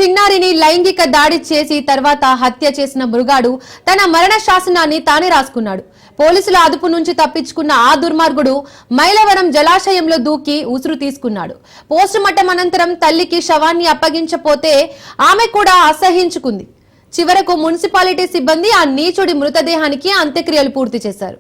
చిన్నారిని లైంగిక దాడి చేసి తర్వాత హత్య చేసిన మృగాడు తన మరణ శాసనాన్ని తానే రాసుకున్నాడు. పోలీసుల అదుపు నుంచి తప్పించుకున్న ఆ దుర్మార్గుడు మైలవరం జలాశయంలో దూకి ఉసురు తీసుకున్నాడు. పోస్టుమార్టం అనంతరం తల్లికి శవాన్ని అప్పగించపోతే ఆమె కూడా అసహించుకుంది. చివరకు మున్సిపాలిటీ సిబ్బంది ఆ నీచుడి మృతదేహానికి అంత్యక్రియలు పూర్తి చేశారు.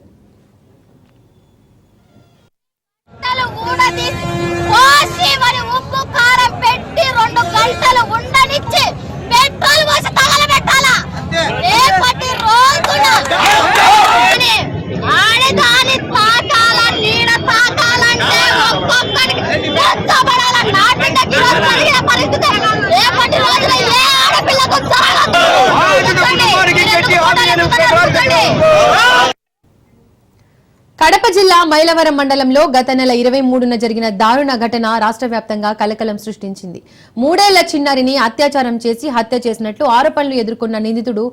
కడప జిల్లా మైలవరం మండలంలో గత నెల 23న జరిగిన దారుణ ఘటన రాష్ట్ర వ్యాప్తంగా కలకలం సృష్టించింది. 3 ఏళ్ల చిన్నారిని అత్యాచారం చేసి హత్య చేసినట్లు ఆరోపణలు ఎదుర్కొన్న నిందితుడు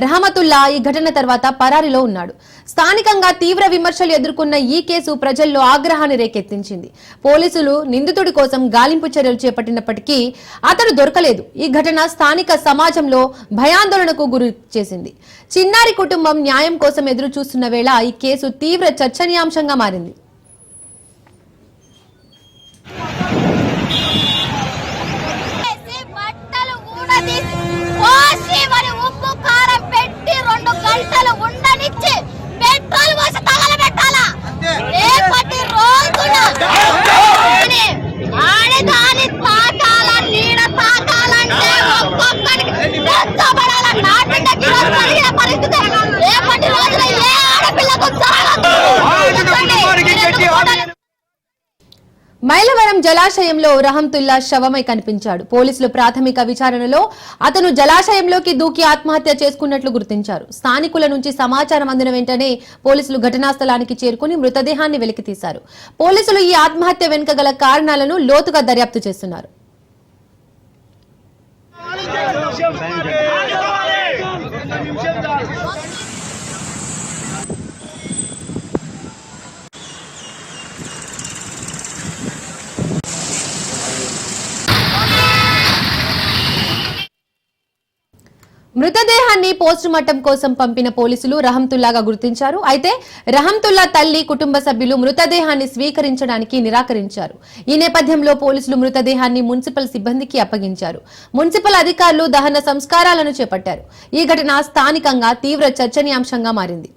రహమతుల్లా ఈ ఘటన తర్వాత పరారీలో ఉన్నాడు. స్థానికంగా తీవ్ర విమర్శలు ఎదుర్కొన్న ఈ కేసు ప్రజల్లో ఆగ్రహాన్ని రేకెత్తించింది. పోలీసులు నిందితుడి కోసం గాలింపు చర్యలు చేపట్టినప్పటికీ అతడు దొరకలేదు. ఈ ఘటన స్థానిక సమాజంలో భయాందోళనకు గురి చేసింది. చిన్నారి కుటుంబం న్యాయం కోసం ఎదురు చూస్తున్న వేళ ఈ కేసు తీవ్ర చర్చనీయాంశంగా మారింది. మైలవరం జలాశయంలో రహమతుల్లా శవమై కనిపించాడు. పోలీసులు ప్రాథమిక విచారణలో అతను జలాశయంలోకి దూకి ఆత్మహత్య చేసుకున్నట్లు గుర్తించారు. స్థానికుల నుంచి సమాచారం అందిన వెంటనే పోలీసులు ఘటనా స్థలానికి చేరుకుని మృతదేహాన్ని వెలికితీశారు. పోలీసులు ఈ ఆత్మహత్య వెనుక గల కారణాలను లోతుగా దర్యాప్తు చేస్తున్నారు. మృతదేహాన్ని పోస్టుమార్టం కోసం పంపిన పోలీసులు రహమతుల్లాగా గుర్తించారు. అయితే రహమతుల్లా తల్లి, కుటుంబ సభ్యులు మృతదేహాన్ని స్వీకరించడానికి నిరాకరించారు. ఈ నేపథ్యంలో పోలీసులు మృతదేహాన్ని మున్సిపల్ సిబ్బందికి అప్పగించారు. మున్సిపల్ అధికారులు దహన సంస్కారాలను చేపట్టారు. ఈ ఘటన స్థానికంగా తీవ్ర చర్చనీయాంశంగా మారింది.